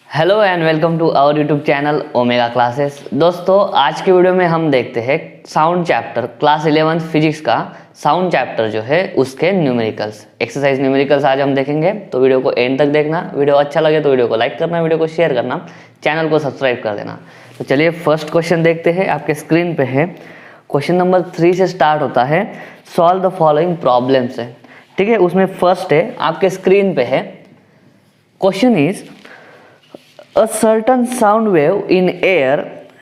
Hello and welcome to our YouTube channel Omega classes. दोस्तों आज के वीडियो में हम देखते हैं साउंड चैप्टर क्लास 11 फिजिक्स का साउंड चैप्टर जो है उसके न्यूमेरिकल्स एक्सरसाइज न्यूमेरिकल्स आज हम देखेंगे। तो वीडियो को एंड तक देखना। वीडियो अच्छा लगे तो वीडियो को लाइक करना, वीडियो को शेयर करना, चैनल को सब्सक्राइब कर देना। तो चलिए फर्स्ट क्वेश्चन देखते हैं। आपके स्क्रीन पे है क्वेश्चन नंबर 3 से स्टार्ट होता है। सॉल्व द फॉलोइंग प्रॉब्लम्स है, ठीक है। उसमें फर्स्ट है आपके स्क्रीन पे है, question is A certain sound wave in air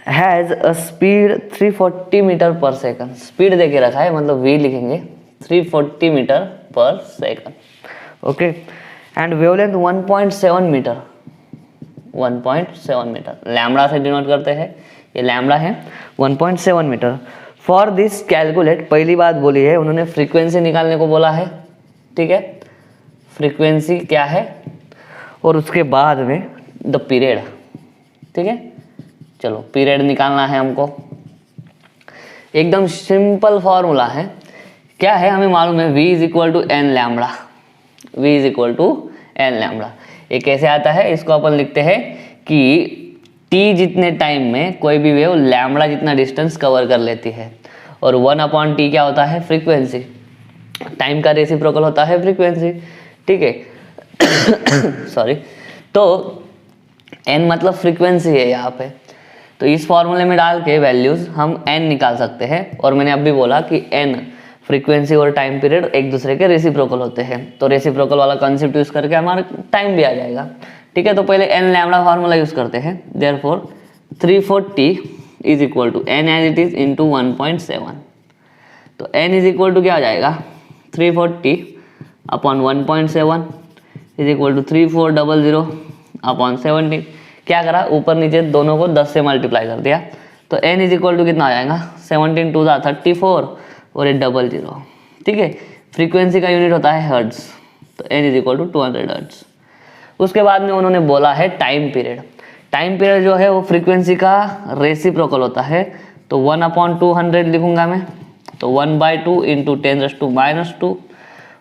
has a speed 340 metre per second. Speed देके रखा है, मतलब v लिखेंगे 340 metre per second, okay. And wavelength 1.7 metre, 1.7 metre lambda से डिनोट करते हैं, ये लैम्बडा है 1.7 मीटर। फॉर दिस कैलकुलेट, पहली बात बोली है उन्होंने फ्रीक्वेंसी निकालने को बोला है, ठीक है। फ्रीक्वेंसी क्या है और उसके बाद में द पीरियड, ठीक है। चलो पीरियड निकालना है हमको। एकदम सिंपल फॉर्मूला है, क्या है हमें मालूम है, v is equal to n lambda, v is equal to n lambda. ये कैसे आता है, इसको अपन लिखते हैं कि t जितने टाइम में कोई भी वेव लैम्बडा जितना डिस्टेंस कवर कर लेती है, और 1/t क्या होता है, फ्रीक्वेंसी। टाइम का रेसिप्रोकल होता है फ्रीक्वेंसी, ठीक है। सॉरी, तो n मतलब फ्रीक्वेंसी है यहाँ पे। तो इस फॉर्मूले में डाल के वैल्यूज हम n निकाल सकते हैं। और मैंने अभी बोला कि n फ्रीक्वेंसी और टाइम पीरियड एक दूसरे के रेसिप्रोकल होते हैं, तो रेसिप्रोकल वाला कॉन्सेप्ट यूज करके हमारा टाइम भी आ जाएगा, ठीक है। तो पहले n लैम्बडा फार्मूला यूज करते हैं। Therefore 340 is equal to n as it is into 1.7। तो n इज इक्वल टू क्या हो जाएगा, 340 upon 1.7 is equal to 3400 upon 70। क्या करा, ऊपर नीचे दोनों को 10 से मल्टीप्लाई कर दिया, तो n इज इक्वल टू कितना आ जाएगा, 17 2 34 और 00, ठीक है। फ्रीक्वेंसी का यूनिट होता है हर्ट्ज, तो n is equal to 200 hertz. उसके बाद में उन्होंने बोला है टाइम पीरियड। टाइम पीरियड जो है वो फ्रीक्वेंसी का रेसिप्रोकल होता है, तो 1/200 लिखूंगा मैं, तो 1/2 इंटू 10⁻²,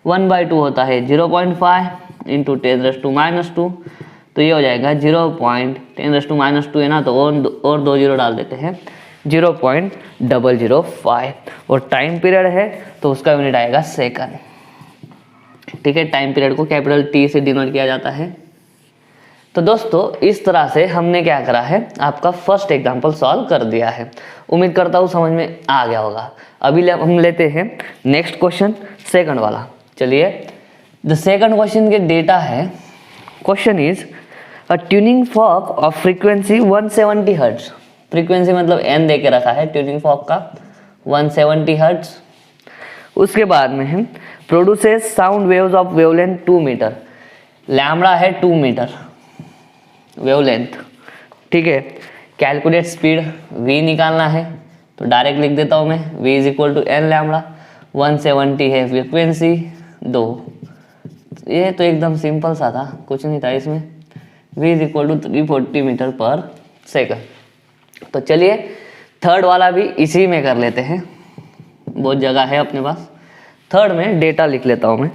1/2 होता है 0.5 इंटू 10⁻², तो ये हो जाएगा 0.10⁻² है ना, तो और 2 जीरो डाल देते हैं, 0.005। और टाइम पीरियड है तो उसका यूनिट आएगा सेकंड, ठीक है। टाइम पीरियड को कैपिटल T से डिनोट किया जाता है। तो दोस्तों इस तरह से हमने क्या करा है, आपका फर्स्ट एग्जांपल सॉल्व कर दिया है। उम्मीद करता हूँ समझ में आ गया होगा। अभी हम लेते हैं नेक्स्ट क्वेश्चन, सेकंड वाला। चलिए, द सेकंड क्वेश्चन के डेटा है, question is a tuning fork of frequency 170 hertz. Frequency मतलब n दे के रखा है ट्यूनिंग फॉर्क का 170 हर्ट्ज। उसके बाद में है produces sound waves of wavelength 2 metre. Lambda है 2 मीटर वेवलेंथ, ठीक है। कैलकुलेट स्पीड, v निकालना है, तो डायरेक्ट लिख देता हूँ मैं, v is equal to n lambda, 170 है फ्रीक्वेंसी 2। ये तो एकदम सिंपल सा था, कुछ नहीं था इसमें। v is equal to 340 metre per second. तो चलिए थर्ड वाला भी इसी में कर लेते हैं, बहुत जगह है अपने पास। थर्ड में डेटा लिख लेता हूँ मैं।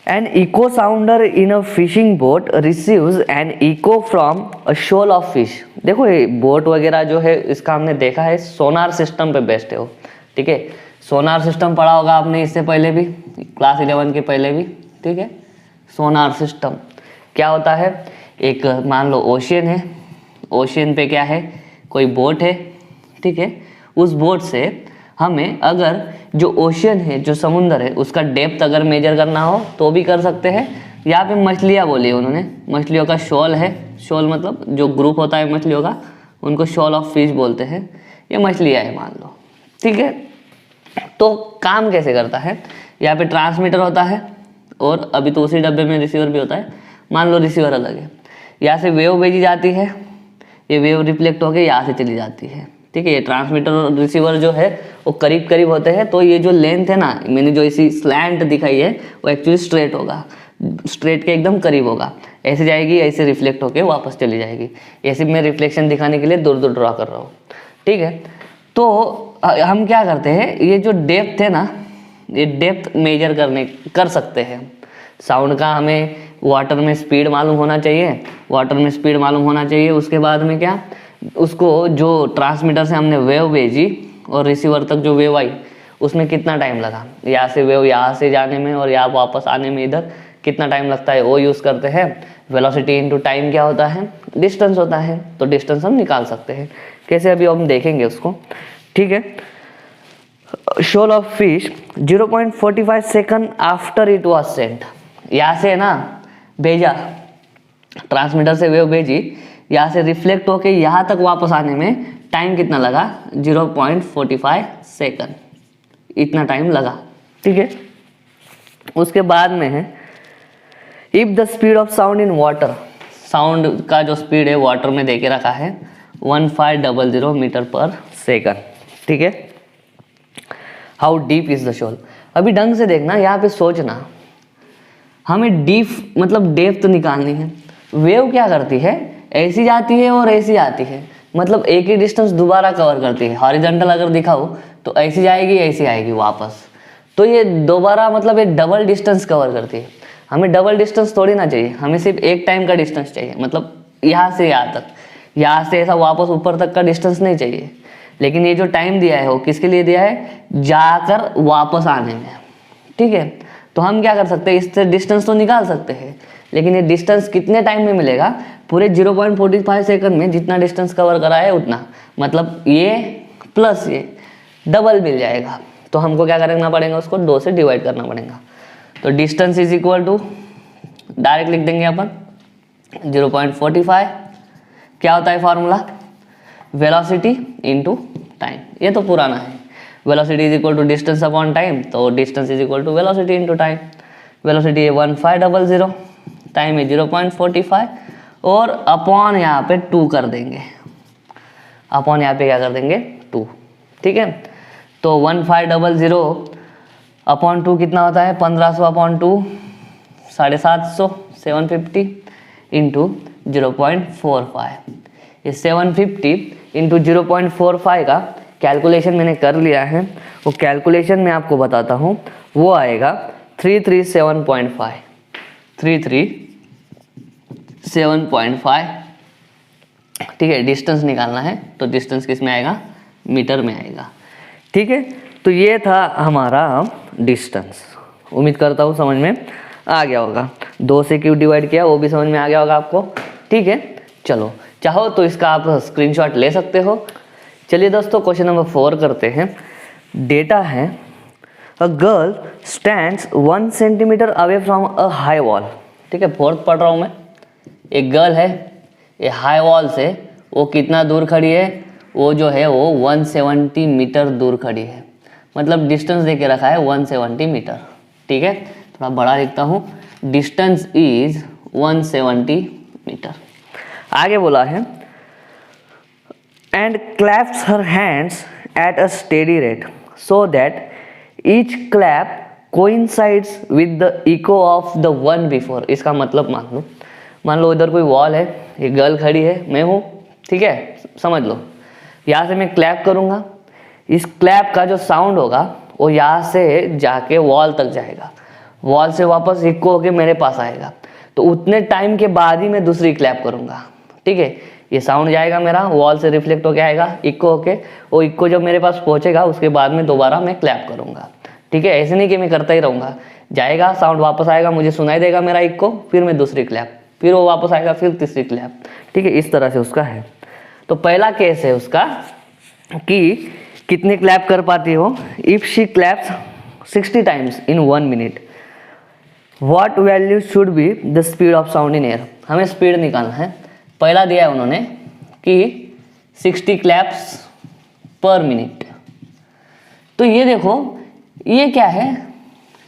An echo sounder in a fishing boat receives an echo from a shoal of fish. देखो ये बोट वगैरह जो है इसका हमने देखा है सोनार सिस्टम पे बेस्ड है वो, ठीक है। सोनार सिस्टम पढ़ा होगा आपने इससे पहले भी, क्लास 11 के पहले भी, ठीक है। सोनार सिस्टम क्या होता है, एक मान लो ओशियन है, ओशियन पे क्या है, कोई बोट है, ठीक है। उस बोट से हमें अगर जो ओशियन है, जो समुंदर है, उसका डेप्थ अगर मेजर करना हो तो भी कर सकते हैं। यहाँ पे मछलियाँ बोली है उन्होंने, मछलियों का शॉल है, शॉल मतलब जो ग्रुप होता है मछलियों का, उनको शॉल ऑफ फिश बोलते हैं। ये मछलियाँ है मान लो, ठीक है। तो काम कैसे करता है, यहाँ पे ट्रांसमीटर होता है, और अभी तो उसी डब्बे में रिसीवर भी होता है। मान लो रिसीवर अलग है, यहाँ से वेव भेजी जाती है, ये वेव रिफ्लेक्ट होकर यहाँ से चली जाती है, ठीक है। ये ट्रांसमीटर और रिसीवर जो है वो करीब करीब होते हैं, तो ये जो लेंथ है ना, मैंने जो इसी स्लैंट दिखाई है वो एक्चुअली स्ट्रेट होगा, स्ट्रेट के एकदम करीब होगा। ऐसे जाएगी, ऐसे रिफ्लेक्ट होकर वापस चली जाएगी। ऐसे मैं रिफ्लेक्शन दिखाने के लिए दूर दूर ड्रॉ कर रहा हूँ, ठीक है। तो हम क्या करते हैं, ये जो डेप्थ है ना, ये डेप्थ मेजर कर सकते हैं। साउंड का हमें वाटर में स्पीड मालूम होना चाहिए, वाटर में स्पीड मालूम होना चाहिए। उसके बाद में क्या, उसको जो ट्रांसमीटर से हमने वेव भेजी और रिसीवर तक जो वेव आई उसमें कितना टाइम लगा, यहाँ से वेव यहाँ से जाने में और यहाँ वापस आने में इधर कितना टाइम लगता है, वो यूज़ करते हैं। वेलोसिटी इनटू टाइम क्या होता है, डिस्टेंस होता है, तो डिस्टेंस हम निकाल सकते हैं। कैसे, अभी हम देखेंगे उसको, ठीक है। Shoal of fish 0.45 second after it was sent, यहाँ से ना भेजा, ट्रांसमीटर से वेव भेजी, यहाँ से रिफ्लेक्ट होके यहाँ तक वापस आने में टाइम कितना लगा, 0.45 सेकंड, इतना टाइम लगा, ठीक है। उसके बाद में है if the speed of sound in water, sound का जो स्पीड है वाटर में देके रखा है 1500 मीटर पर सेकंड, ठीक है। हाउ डीप इज द शोल, अभी ढंग से देखना, यहाँ पे सोचना, हमें डीप मतलब डेप्थ निकालनी है। वेव क्या करती है, ऐसी जाती है और ऐसी आती है, मतलब एक ही डिस्टेंस दोबारा कवर करती है। हॉरिजॉन्टल अगर दिखाओ तो ऐसी जाएगी ऐसी आएगी वापस, तो ये दोबारा मतलब ये डबल डिस्टेंस कवर करती है। हमें डबल डिस्टेंस थोड़ी ना चाहिए, हमें सिर्फ एक टाइम का डिस्टेंस चाहिए, मतलब यहाँ से यहाँ तक, यहाँ से ऐसा वापस ऊपर तक का डिस्टेंस नहीं चाहिए। लेकिन ये जो टाइम दिया है वो किसके लिए दिया है, जाकर वापस आने में, ठीक है। तो हम क्या कर सकते हैं, इससे डिस्टेंस तो निकाल सकते हैं, लेकिन ये डिस्टेंस कितने टाइम में मिलेगा, पूरे 0.45 सेकंड में जितना डिस्टेंस कवर करा है उतना, मतलब ये प्लस ये डबल मिल जाएगा। तो हमको क्या करना पड़ेगा, उसको 2 से डिवाइड करना पड़ेगा। तो distance is equal to, direct लिख देंगे अपन 0.45, क्या होता है फॉर्मूला, वेलोसिटी इनटू टाइम, ये तो पुराना है। Velocity is equal to distance upon time, तो distance is equal to velocity into time. Velocity है 1500, टाइम है 0.45 और अपॉन यहाँ पे 2 कर देंगे, अपॉन यहाँ पे क्या कर देंगे 2, ठीक है। तो 1500 अपॉन 2 कितना होता है, 1500 अपॉन 2 750, 750 इंटू 0.45। ये 750 इंटू 0.45 का कैलकुलेशन मैंने कर लिया है, वो कैलकुलेशन मैं आपको बताता हूँ, वो आएगा 337.5, 337.5, ठीक है। डिस्टेंस निकालना है तो डिस्टेंस किस में आएगा, मीटर में आएगा, ठीक है। तो ये था हमारा डिस्टेंस, उम्मीद करता हूँ समझ में आ गया होगा। 2 से क्यों डिवाइड किया वो भी समझ में आ गया होगा आपको, ठीक है। चलो, चाहो तो इसका आप स्क्रीनशॉट ले सकते हो। चलिए दोस्तों, क्वेश्चन नंबर 4 करते हैं। डेटा है a girl stands 1 centimetre away from a high wall, ठीक है, 4th पढ़ रहा हूँ मैं। एक गर्ल है, ये हाई वॉल से वो कितना दूर खड़ी है, वो जो है वो 170 मीटर दूर खड़ी है, मतलब डिस्टेंस देके रखा है 170 मीटर, ठीक है। थोड़ा बड़ा लिखता हूँ, डिस्टेंस इज 170 मीटर। आगे बोला है and claps her hands at a steady rate so that each clap coincides with the echo of the one before. इसका मतलब मान लो इधर कोई वॉल है, ये गर्ल खड़ी है, मैं हूँ, ठीक है, समझ लो। यहाँ से मैं क्लैप करूँगा, इस क्लैप का जो साउंड होगा वो यहाँ से जाके वॉल तक जाएगा, वॉल से वापस इको होके मेरे पास आएगा, तो उतने टाइम के बाद ही मैं दूसरी क्लैप करूँगा, ठीक है। ये साउंड जाएगा मेरा, वॉल से रिफ्लेक्ट होके आएगा इको होके, वो इको जब मेरे पास पहुँचेगा उसके बाद में दोबारा मैं क्लैप करूँगा, ठीक है। ऐसे नहीं कि मैं करता ही रहूँगा, जाएगा साउंड वापस आएगा, मुझे सुनाई देगा मेरा इको, फिर मैं दूसरी क्लैप, फिर वो वापस आएगा, फिर तीसरी क्लैप, ठीक है। इस तरह से उसका है। तो पहला केस है उसका कि कितने क्लैप कर पाती हो, if she claps 60 times in 1 minute, what value should be the speed of sound in air. हमें स्पीड निकालना है। पहला दिया है उन्होंने कि 60 क्लैप्स पर मिनट, तो ये देखो ये क्या है,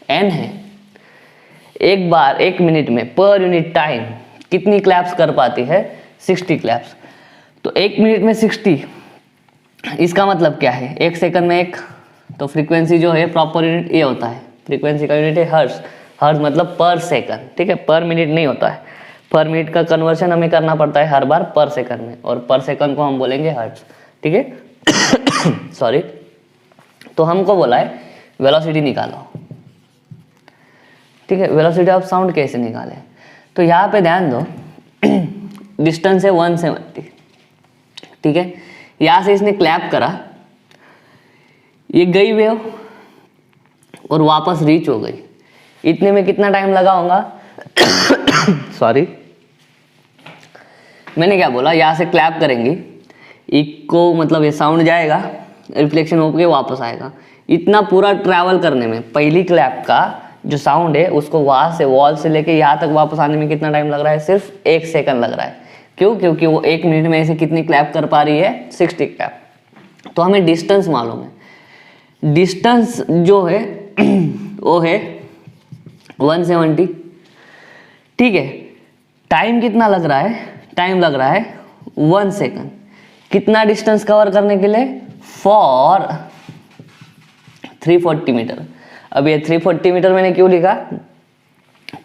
एन है, एक बार 1 मिनट में पर यूनिट टाइम कितनी क्लैप्स कर पाती है, 60 क्लैप्स। तो 1 मिनट में 60, इसका मतलब क्या है, 1 सेकंड में 1, तो फ्रीक्वेंसी जो है प्रॉपर यूनिट ये होता है, फ्रीक्वेंसी का यूनिट है हर्ट्ज, हर्ट्ज मतलब पर सेकंड, ठीक है, पर मिनट नहीं होता है, पर मिनट का कन्वर्शन हमें करना पड़ता है हर बार पर सेकंड में, और पर सेकंड को हम बोलेंगे हर्ट्ज, ठीक है। सॉरी। तो हमको बोला है वेलोसिटी निकालो, ठीक है। वेलोसिटी ऑफ साउंड कैसे निकालें, तो यहाँ पे ध्यान दो डिस्टेंस है 170, ठीक है। यहाँ से इसने क्लैप करा, ये गई वेव और वापस रीच हो गई, इतने में कितना टाइम लगा होगा सॉरी मैंने क्या बोला, यहाँ से क्लैप करेंगे, इको मतलब ये साउंड जाएगा, रिफ्लेक्शन होके वापस आएगा। इतना पूरा ट्रैवल करने में पहली क्लैप का जो साउंड है उसको वहाँ से वॉल से लेके यहाँ तक वापस आने में कितना टाइम लग रहा है, सिर्फ 1 सेकंड लग रहा है। क्यों? क्योंकि वो 1 मिनट में ऐसे कितनी क्लैप कर पा रही है, 60 क्लैप। तो हमें डिस्टेंस मालूम है, डिस्टेंस जो है वो है 170, ठीक है। टाइम कितना लग रहा है, टाइम लग रहा है 1 सेकंड। कितना डिस्टेंस कवर करने के लिए, फॉर 340 मीटर। अब ये 340 मीटर मैंने क्यों लिखा,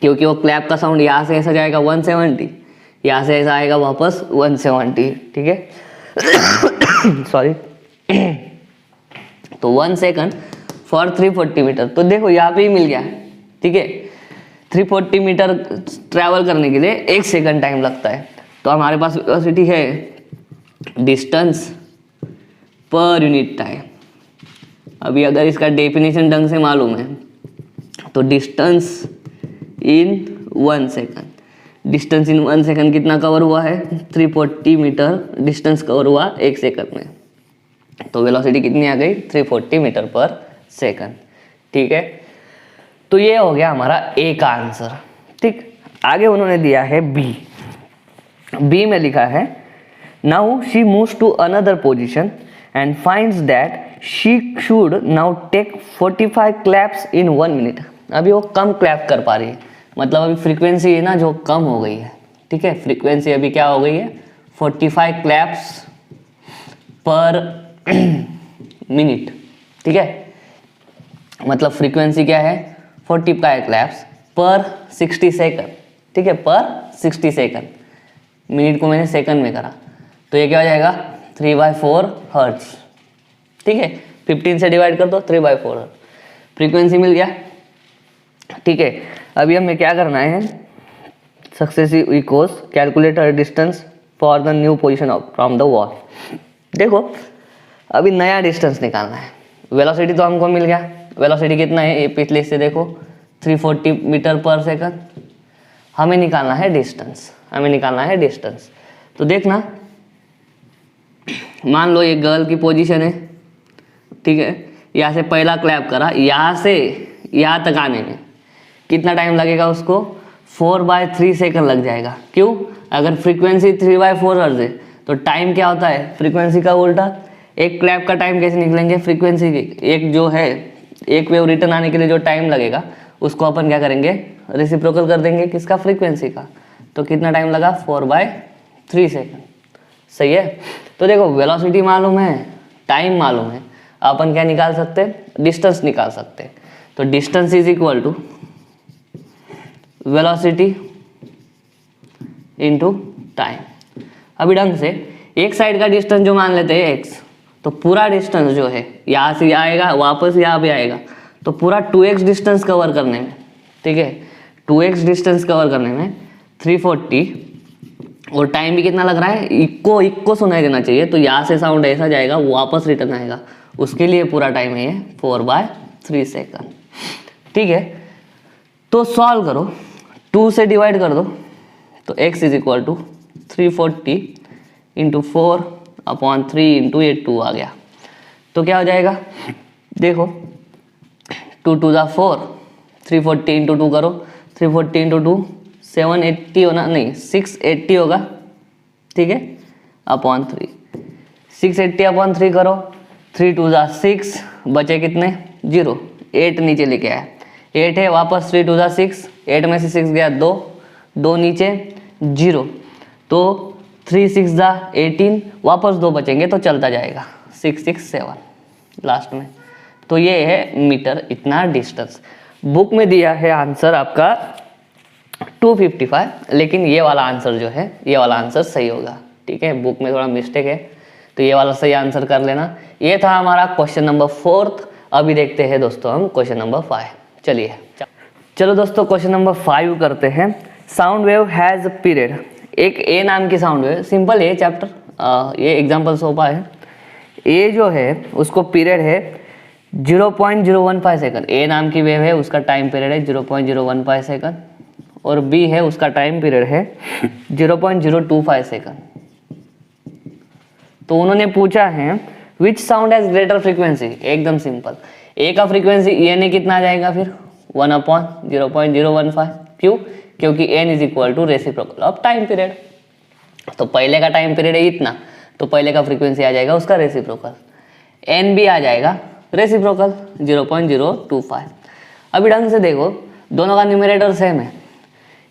क्योंकि वो क्लैप का साउंड यहाँ से ऐसा जाएगा 170, यहाँ से ऐसा आएगा वापस 170, ठीक है सॉरी तो 1 सेकंड फॉर 340 मीटर। तो देखो यहाँ पे ही मिल गया, ठीक है। 340 मीटर ट्रैवल करने के लिए 1 सेकंड टाइम लगता है। तो हमारे पास वेलोसिटी है डिस्टेंस पर यूनिट टाइम। अभी अगर इसका डेफिनेशन ढंग से मालूम है तो distance in 1 second, distance in 1 second कितना कवर हुआ है, 340 मीटर डिस्टेंस कवर हुआ 1 सेकंड में। तो वेलोसिटी कितनी आ गई, 340 मीटर पर सेकंड, ठीक है। तो ये हो गया हमारा ए का आंसर, ठीक। आगे उन्होंने दिया है बी। बी में लिखा है now she moves to another position and finds that she should now take 45 claps in 1 minute. अभी वो कम क्लैप कर पा रही है, मतलब अभी फ्रीक्वेंसी है ना जो कम हो गई है, ठीक है। फ्रीक्वेंसी अभी क्या हो गई है, 45 क्लैप्स पर मिनट, ठीक है। मतलब फ्रीक्वेंसी क्या है, 45 क्लैप्स पर 60 सेकंड, ठीक है, पर 60 सेकंड। मिनट को मैंने सेकंड में करा, तो ये क्या हो जाएगा 3/4 हर्ट्ज, ठीक है। 15 से डिवाइड कर दो, 3/4 फ्रीक्वेंसी मिल गया, ठीक है। अभी हमें क्या करना है, successive equals calculate her distance for the new position from the wall. देखो अभी नया डिस्टेंस निकालना है। वेलोसिटी तो हमको मिल गया, वेलोसिटी कितना है ये पिछले से देखो 340 मीटर पर सेकंड। हमें निकालना है डिस्टेंस, हमें निकालना है डिस्टेंस। तो देखना, मान लो ये गर्ल की पोजीशन है, ठीक है। यहाँ से पहला क्लैप करा, यहाँ से यहाँ तक आने में कितना टाइम लगेगा उसको, 4/3 सेकंड लग जाएगा। क्यों? अगर फ्रीक्वेंसी 3/4 हर्ट्ज है तो टाइम क्या होता है, फ्रीक्वेंसी का उल्टा। एक क्लैप का टाइम कैसे निकलेंगे, फ्रीक्वेंसी की एक जो है, एक वेव रिटर्न आने के लिए जो टाइम लगेगा उसको अपन क्या करेंगे, रेसिप्रोकल कर देंगे किसका, फ्रीक्वेंसी का। तो कितना टाइम लगा, 4/3 सेकंड, सही है। तो देखो वेलोसिटी मालूम है, टाइम मालूम है, अपन क्या निकाल सकते हैं, डिस्टेंस निकाल सकते हैं। तो distance is equal to velocity into time. अभी ढंग से एक साइड का डिस्टेंस जो मान लेते हैं x, तो पूरा डिस्टेंस जो है यहाँ से आएगा वापस यहाँ पे आएगा, तो पूरा 2x डिस्टेंस कवर करने में, ठीक है, 2x डिस्टेंस कवर करने में 340, और टाइम भी कितना लग रहा है, इक्को सुनाई देना चाहिए। तो यहाँ से साउंड ऐसा जाएगा वापस रिटर्न आएगा, उसके लिए पूरा टाइम है ये 4/3 सेकंड, ठीक है। तो सॉल्व करो, 2 से डिवाइड कर दो, तो x is equal to 340 into 4/3 into ये 2 आ गया। तो क्या हो जाएगा, देखो 2 2 ज़ा 4, 340 इंटू 2 करो, 340 इंटू 2 780 होना, नहीं 680 होगा, ठीक है, /3। 680/3 करो, 3 2 ज़ा 6, बचे कितने 0, 8 नीचे लेके आया, 8 है वापस, 3 2 ज़ा 6, 8 में से 6 गया 2, 2 नीचे 0, तो 3 6 ज़ा 18, वापस 2 बचेंगे तो चलता जाएगा 6 6 7 लास्ट में। तो ये है मीटर, इतना डिस्टेंस। बुक में दिया है आंसर आपका 255, लेकिन ये वाला आंसर जो है, ये वाला आंसर सही होगा, ठीक है। बुक में थोड़ा मिस्टेक है, तो ये वाला सही आंसर कर लेना। ये था हमारा क्वेश्चन नंबर 4। अभी देखते हैं दोस्तों हम क्वेश्चन नंबर 5। चलिए चलो दोस्तों क्वेश्चन नंबर 5 करते हैं। साउंड वेव हैज़ पीरियड, एक ए नाम की साउंड वेव, सिंपल है चैप्टर, ये एग्जाम्पल सोपा है। ए जो है उसको पीरियड है 0.015 सेकंड, ए नाम की वेव है उसका टाइम पीरियड है 0.015 सेकंड, और बी है उसका टाइम पीरियड है 0.025 सेकंड। तो उन्होंने पूछा है विच साउंड हैज ग्रेटर फ्रीक्वेंसी, एकदम सिंपल, ए का फ्रीक्वेंसी ए ने कितना आ जाएगा फिर 1/0.015, क्यों? क्योंकि n is equal to reciprocal of time period. तो पहले का टाइम पीरियड है इतना, तो पहले का फ्रीक्वेंसी आ जाएगा उसका रेसिप्रोकल, n भी आ जाएगा रेसिप्रोकल 0.025। अभी ढंग से देखो, दोनों का न्यूमरेटर सेम है,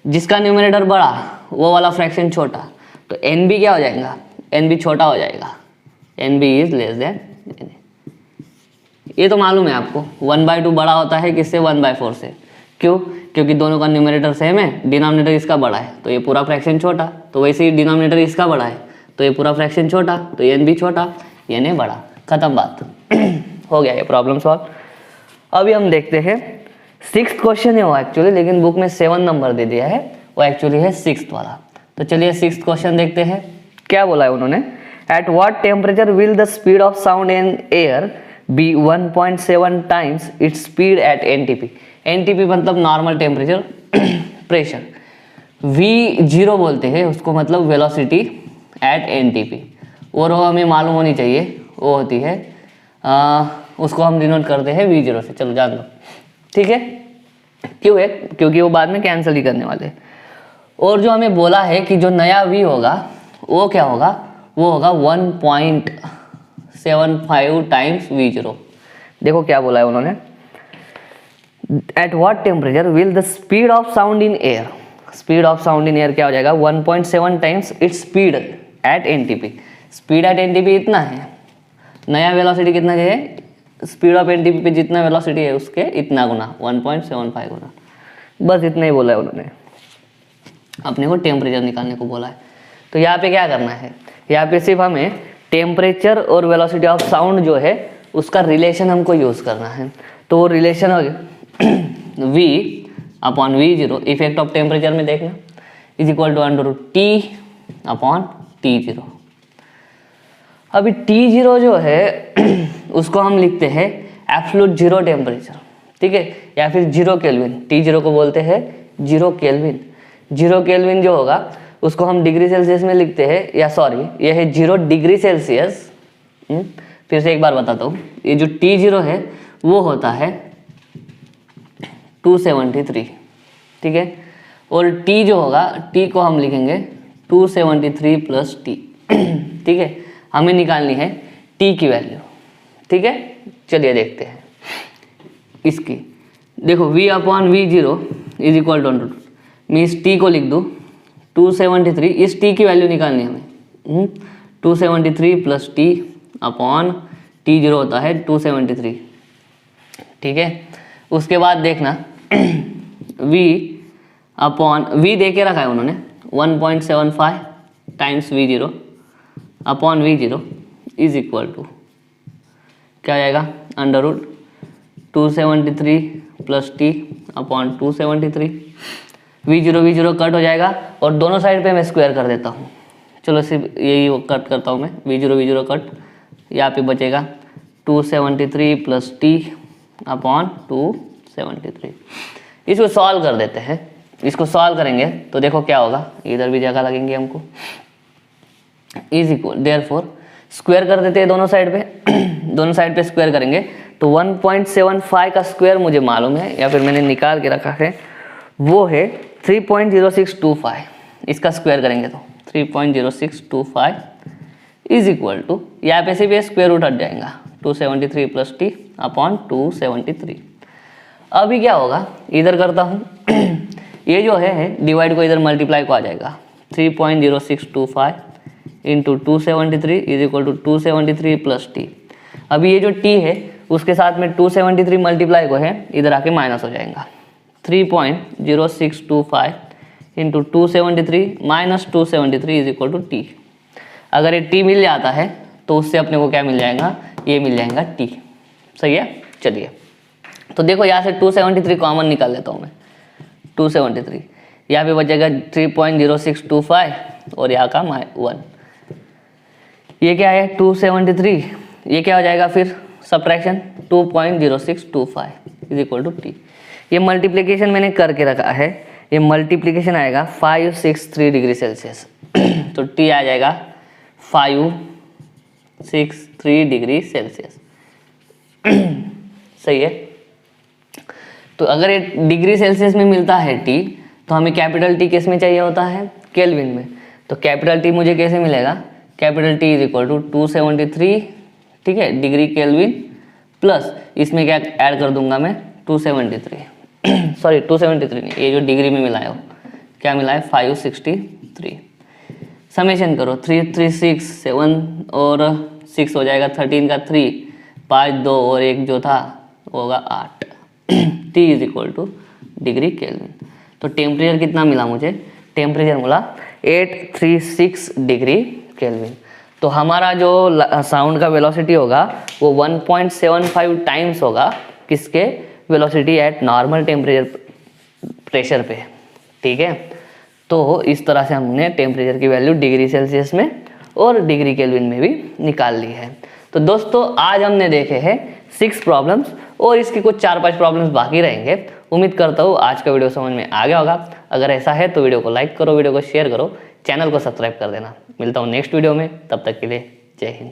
जिसका न्यूमरेटर बड़ा वो वाला फ्रैक्शन छोटा, तो n भी क्या हो जाएगा, n भी छोटा हो जाएगा, n भी इज लेस देन n। ये तो मालूम है आपको, 1/2 बड़ा होता है किससे, 1/4 से, क्यों? क्योंकि दोनों का न्यूमरेटर सेम है, डिनोमिनेटर इसका बड़ा है तो ये पूरा फ्रैक्शन छोटा, तो वैसे ही डिनोमिनेटर इसका बड़ा है तो ये पूरा फ्रैक्शन छोटा, तो n भी छोटा n बड़ा, खत्म बात। हो गया ये प्रॉब्लम सॉल्व। अभी हम देखते हैं 6th क्वेश्चन है वो एक्चुअली, लेकिन बुक में 7 नंबर दे दिया है, वो एक्चुअली है 6th वाला। तो चलिए 6th क्वेश्चन देखते हैं, क्या बोला है उन्होंने। At what temperature will the speed of sound in air be 1.7 times its speed at NTP. NTP मतलब नॉर्मल टेम्परेचर प्रेशर, V0 बोलते हैं उसको, मतलब वेलोसिटी एट एनटीपी, और वो हमें मालूम होनी चाहिए, वो होती है उसको हम डिनोट करते हैं V0 से, चलो जान लो, ठीक है। क्यों है? क्योंकि वो बाद में कैंसिल ही करने वाले हैं। और जो हमें बोला है कि जो नया V होगा वो क्या होगा, वो होगा 1.75 टाइम्स V0। देखो क्या बोला है उन्होंने, at what temperature will the speed of sound in air, speed of sound in air क्या हो जाएगा 1.7 times its speed at NTP. Speed at NTP इतना है, नया वेलोसिटी कितना है, स्पीड ऑफ एनटीपी पे जितना वेलोसिटी है उसके इतना गुना, 1.75 गुना, बस इतना ही बोला है उन्होंने, अपने को टेम्परेचर निकालने को बोला है। तो यहाँ पे क्या करना है, यहाँ पे सिर्फ हमें टेम्परेचर और वेलोसिटी ऑफ साउंड जो है उसका रिलेशन हमको यूज़ करना है। तो वो रिलेशन हो गया V upon V0, effect of temperature में देखना, is equal to √T upon T0। अभी T0 जो है उसको हम लिखते हैं एब्सोल्यूट जीरो टेम्परेचर, ठीक है, या फिर 0 केल्विन। T0 को बोलते हैं 0 केल्विन। 0 केल्विन जो होगा उसको हम डिग्री सेल्सियस में लिखते हैं, या सॉरी ये है 0 डिग्री सेल्सियस। फिर से एक बार बताता हूँ, ये जो T0 है वो होता है 273, ठीक है, और T जो होगा, T को हम लिखेंगे 273 प्लस T, ठीक है, हमें निकालनी है T की वैल्यू, ठीक है। चलिए देखते हैं इसकी, देखो V upon V0 is equal two means T को लिख दूँ 273, इस T की वैल्यू निकालनी है हमें, 273 प्लस T अपॉन T0 होता है 273, ठीक है। उसके बाद देखना V अपॉन V दे के रखा है उन्होंने 1.75 times V0 upon V0 is equal to क्या आएगा, √273 plus T upon 273। V0 cut हो जाएगा और दोनों साइड पे मैं स्क्वायर कर देता हूँ, चलो सिर्फ यही कट करता हूँ मैं, V0 कट, यहाँ पे बचेगा 273 प्लस T अपॉन 273। इसको सॉल्व कर देते हैं, इसको सॉल्व करेंगे तो देखो क्या होगा, इधर भी जगह लगेंगे हमको, इज इक्वल देयरफॉर स्क्वायर कर देते हैं दोनों साइड पे, दोनों साइड पे स्क्वायर करेंगे तो 1.75 का स्क्वायर मुझे मालूम है, या फिर मैंने निकाल के रखा है, वो है 3.0625। इसका स्क्वायर करेंगे तो 3.0625 इज इक्वल टू, यहाँ पे से भी स्क्वायर रूट हट जाएगा 273 प्लस T अपॉन 273। अभी क्या होगा, इधर करता हूँ ये जो है डिवाइड को इधर मल्टीप्लाई को आ जाएगा, 3.0625 into 273 is equal to 273 plus T। अभी ये जो T है उसके साथ में 273 मल्टीप्लाई को है, इधर आके माइनस हो जाएगा, 3.0625 into 273 minus 273 is equal to T। अगर ये T मिल जाता है तो उससे अपने को क्या मिल जाएगा, ये मिल जाएगा T, सही है। चलिए तो देखो यहाँ से 273 कॉमन निकाल लेता हूँ मैं, 273 यहाँ पे बचेगा 3.0625 और यहाँ का 1। ये क्या है 273, ये क्या हो जाएगा फिर subtraction 2.0625 is equal to T. ये मल्टीप्लिकेशन मैंने करके रखा है, ये मल्टीप्लिकेशन आएगा 563 डिग्री सेल्सियस तो टी आ जाएगा 563 डिग्री सेल्सियस सही है। तो अगर ये डिग्री सेल्सियस में मिलता है टी, तो हमें कैपिटल टी किस में चाहिए होता है, केल्विन में। तो कैपिटल टी मुझे कैसे मिलेगा, capital T is equal to 273, ठीक है, डिग्री केल्विन प्लस इसमें क्या ऐड कर दूंगा मैं 273 सॉरी 273 नहीं, ये जो डिग्री में मिला है वो क्या मिला है 563। समेशन करो 3 3 6 7 और 6 हो जाएगा 13 का 3, 5 2 और 1 जो था होगा 8 T is equal two degree kelvin. तो टेम्परेचर कितना मिला मुझे, टेम्परेचर मिला 836 डिग्री केल्विन। तो हमारा जो साउंड का वेलोसिटी होगा वो 1.75 टाइम्स होगा किसके, velocity at normal temperature pressure पे, ठीक है। तो इस तरह से हमने टेम्परेचर की वैल्यू डिग्री सेल्सियस में और डिग्री केल्विन में भी निकाल ली है। तो दोस्तों आज हमने देखे हैं 6 प्रॉब्लम्स और इसकी कुछ 4-5 प्रॉब्लम्स बाकी रहेंगे। उम्मीद करता हूँ आज का वीडियो समझ में आ गया होगा। अगर ऐसा है तो वीडियो को लाइक करो, वीडियो को शेयर करो, चैनल को सब्सक्राइब कर देना। मिलता हूँ नेक्स्ट वीडियो में, तब तक के लिए जय हिंद।